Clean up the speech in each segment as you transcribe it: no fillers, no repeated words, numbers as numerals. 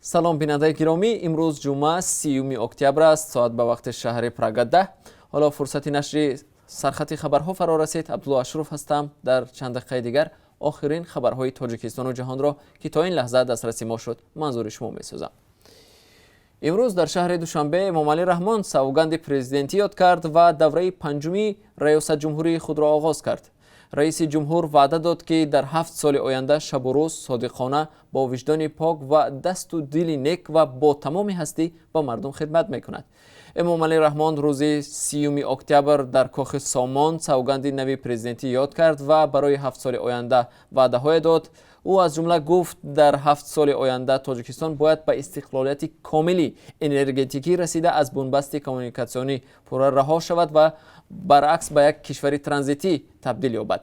سلام بیننده گرامی، امروز جمعه 30 اکتبر است، ساعت به وقت شهر پراگ 10. حالا فرصت نشر سرخط خبرها فرا رسید. عبدالله اشرف هستم. در چند دقیقه دیگر آخرین خبرهای تاجیکستان و جهان را که تا این لحظه دسترسی ما شد منظور شما می‌سازم. امروز در شهر دوشنبه امام علی رحمان سوگند پرزیدنتی یاد کرد و دوره پنجمی ریاست جمهوری خود را آغاز کرد. رئیس جمهور وعده داد که در 7 سال آینده شب و روز صادقانه با وجدان پاک و دست و دل نیک و با تمام هستی با مردم خدمت میکند. امام علی رحمان روز 30 اکتبر در کاخ سامان سوگند نوی پرزیدنتی یاد کرد و برای 7 سال آینده وعده های داد. او از جمله گفت در 7 سال آینده تاجیکستان باید به استقلالیت کاملی انرژتیکی رسیده از بنبست کمونیکاسیونی پورا رها شود و برعکس به یک کشور ترانزیتی تبدیل یابد.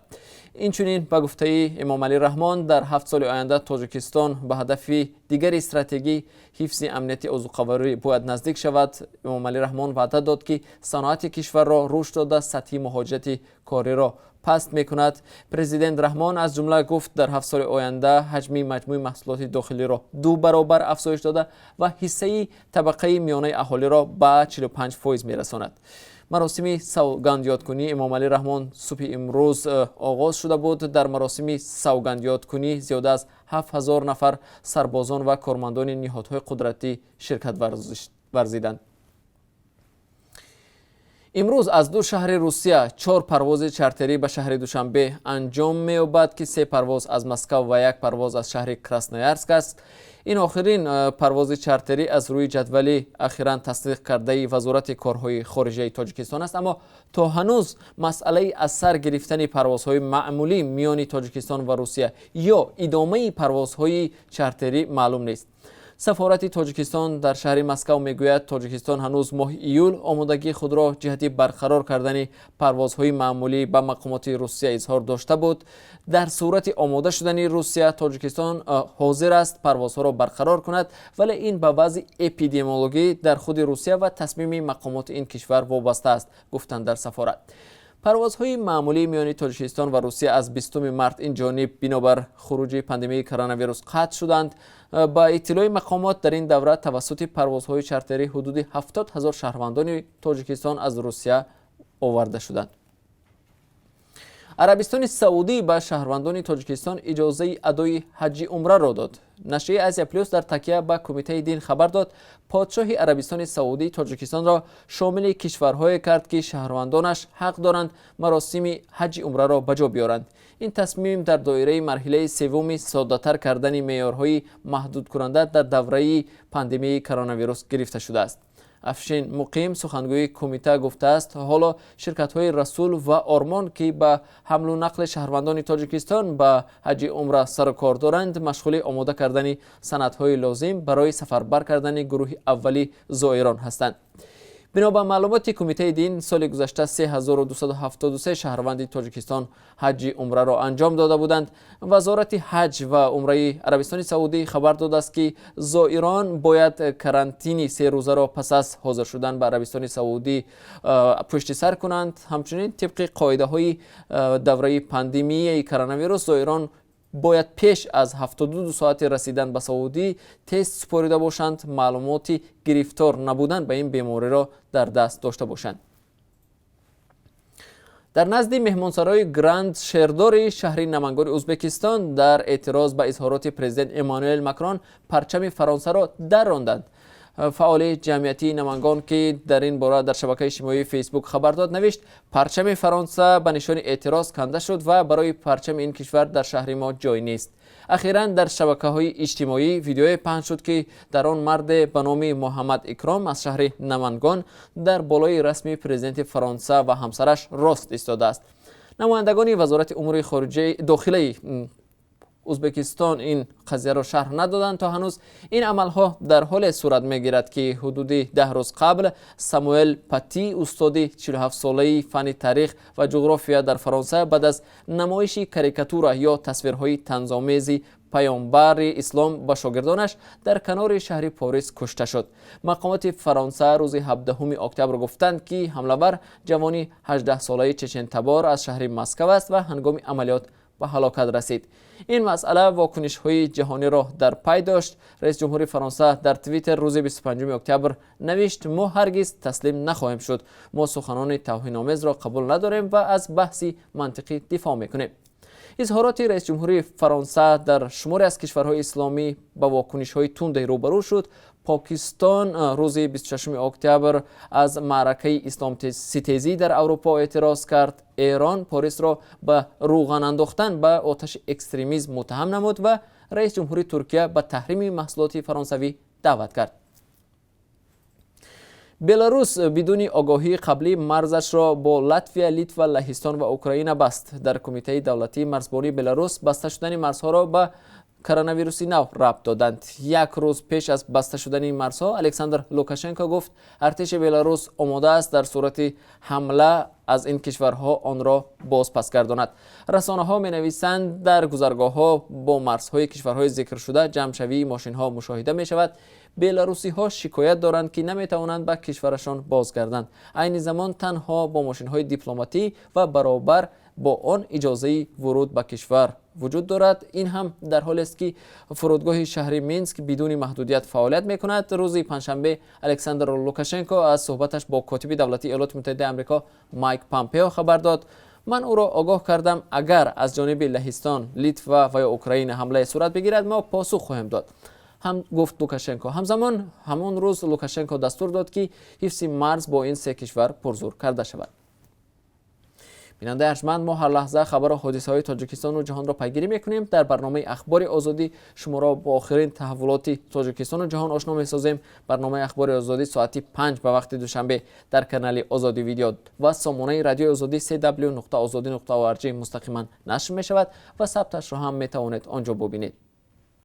اینچنین به گفته امام علی رحمان در 7 سال آینده تاجیکستان به هدف دیگر استراتژی حفظ امنیت عضوقواری باید نزدیک شود. امام علی رحمان وعده داد که صنعت کشور را رشد داده سطح مهاجرت کاری را پست میکند. پرزیدنت رحمان از جمله گفت در 7 سال آینده حجم مجموع محصولات داخلی را 2 برابر افزایش داده و حصه طبقه میانه اهالی را به 45% میرساند. مراسم سوگند یادکنی امام علی رحمان صبح امروز آغاز شده بود. در مراسم سوگند یادکنی زیاده از 7000 نفر سربازان و کارمندان نهادهای قدرتی شرکت ورزیدند. امروز از 2 شهر روسیه 4 پرواز چارتری به شهر دوشنبه انجام می‌یابد که 3 پرواز از مسکو و 1 پرواز از شهر کراسنویارسک است. این آخرین پرواز چارتری از روی جدول اخیراً تصدیق کرده وزارت کارهای خارجه تاجیکستان است، اما تا هنوز مسئله از سر گرفتن پروازهای معمولی میان تاجیکستان و روسیه یا ادامه پروازهای چارتری معلوم نیست. سفارت تاجیکستان در شهر مسکو میگوید تاجیکستان هنوز ماه ایول آمادگی خود را جهت برقرار کردن پروازهای معمولی به مقامات روسیه اظهار داشته بود. در صورت آماده شدن روسیه تاجیکستان حاضر است پروازها را برقرار کند، ولی این به وضع اپیدمیولوژی در خود روسیه و تصمیم مقامات این کشور وابسته است، گفتند در سفارت. پروازهای معمولی میان تاجیکستان و روسیه از 20 مارس این جانب بنابر خروج پاندمی کرونا ویروس قطع شدند. با اطلاع مقامات در این دوره توسط پروازهای چارتری حدود 70000 شهروندان تاجیکستان از روسیه آورده شدند. عربستان سعودی به شهروندان تاجیکستان اجازه ادای حج عمره را داد. نشریه آسیا پلاس در تکیه به کمیته دین خبر داد پادشاه عربستان سعودی تاجیکستان را شامل کشورهای کرد که شهروندانش حق دارند مراسم حج عمره را به جا بیارند. این تصمیم در دایره مرحله سوم ساده‌تر کردن معیارهای محدود کننده در دوره پاندمی کرونا ویروس گرفته شده است. افشین مقیم سخنگوی کمیته گفته است حالا شرکت‌های رسول و آرمان که به حمل و نقل شهروندان تاجیکستان به حج عمره سر و کار دارند مشغول آماده کردن سندهای لازم برای سفربر کردن گروه اولی زائران هستند. بنابر معلومات کمیته دین سال گذشته 3273 شهروند تاجیکستان حج عمره را انجام داده بودند. وزارت حج و عمره عربستان سعودی خبر داده است که زائران باید کرانتین 3 روزه را پس از حاضر شدن به عربستان سعودی پشت سر کنند. همچنین طبق قاعده های دوره پاندمی کرونا ویروس زائران باید پیش از 72 ساعت رسیدن به سعودی تست سپاریده باشند، معلومات گرفتار نبودن به این بیماری را در دست داشته باشند. در نزد مهمانسرای گراند شهردار شهر نمنگان ازبکستان در اعتراض به اظهارات پرزیدنت امانوئل ماکرون پرچم فرانسه را دراندند. فعال جمعیتی نمنگان که در این باره در شبکه اجتماعی فیسبوک خبر داد نوشت پرچم فرانسه به نشان اعتراض کنده شد و برای پرچم این کشور در شهر ما جای نیست. اخیراً در شبکه‌های اجتماعی ویدیوی پخش شد که در آن مرد به نام محمد اکرام از شهر نمنگان در بالای رسمی پرزیدنت فرانسه و همسرش راست ایستاده است. نمایندگان وزارت امور خارجه داخلی ازبکستان این قضیه را شرح ندادند. تا هنوز این عملها در حال صورت میگیرد که حدود 10 روز قبل ساموئل پاتی استاد 47 ساله فن تاریخ و جغرافیا در فرانسه بعد از نمایش کاریکاتور یا تصویرهای طنزآمیز پیامبر اسلام با شاگردانش در کنار شهر پاریس کشته شد. مقامات فرانسه روز 17 اکتبر گفتند که حمله‌ور جوانی 18 ساله چچن تبار از شهر مسکو است و هنگام عملیات به هلاکت رسید. این مسئله واکنش‌های جهانی را در پی داشت. رئیس جمهوری فرانسه در توییتر روز 25 اکتبر نوشت: ما هرگز تسلیم نخواهیم شد. ما سخنان توهین‌آمیز را قبول نداریم و از بحثی منطقی دفاع می‌کنیم. اظهارات رئیس جمهوری فرانسه در شماری از کشورهای اسلامی با واکنش‌های تند روبرو شد. پاکستان روز 26 اکتبر از معرکه اسلام ستیزی در اروپا اعتراض کرد. ایران پاریس را به روغن انداختن به آتش اکستریمیسم متهم نمود و رئیس جمهوری ترکیه به تحریم محصولات فرانسوی دعوت کرد. بلاروس بدون آگاهی قبلی مرزش را با لاتویا، لیتوا، لهستان و اوکراین بست. در کمیته دولتی مرزبانی بلاروس بسته شدن مرزها را به کرونا ویروس نو ربط دادند. یک روز پیش از بسته شدن این مرزها، الکساندر لوکاشنکو گفت ارتش بلاروس آماده است در صورت حمله از این کشورها آن را بازپس گرداند. رسانه‌ها می‌نویسند در گذرگاه‌ها با مرزهای کشورهای ذکر شده جمع‌شوی ماشین‌ها مشاهده می‌شود. بلاروسی‌ها شکایت دارند که نمی‌توانند به کشورشان بازگردند. عین زمان تنها با ماشین‌های دیپلماتی و برابر با آن اجازه ورود به کشور وجود دارد. این هم در حالی است که فرودگاه شهری مینسک بدون محدودیت فعالیت می‌کند. روز پنجشنبه الکساندر لوکاشنکو از صحبتش با کاتب دولتی ایالات متحده آمریکا مایک پامپئو خبر داد: من او را آگاه کردم اگر از جانب لهستان، لیتوا و اوکراین حمله صورت بگیرد ما پاسخ خواهیم داد. هم گفت لوکاشنکو. همزمان همان روز لوکاشنکو دستور داد که حفظ مرز با این سه کشور پرزور کرده شود. بیننده ارجمند، ما هر لحظه خبر و حادثه‌های تاجیکستان و جهان را پیگیری می‌کنیم. در برنامه اخبار آزادی شما را با آخرین تحولات تاجیکستان و جهان آشنا می‌سازیم. برنامه اخبار آزادی ساعت 5 به وقت دوشنبه در کانال آزادی ویدیو و سامانه رادیو آزادی www.azadi.org مستقیما نشر می‌شود و ثبتش را هم می‌توانید آنجا ببینید.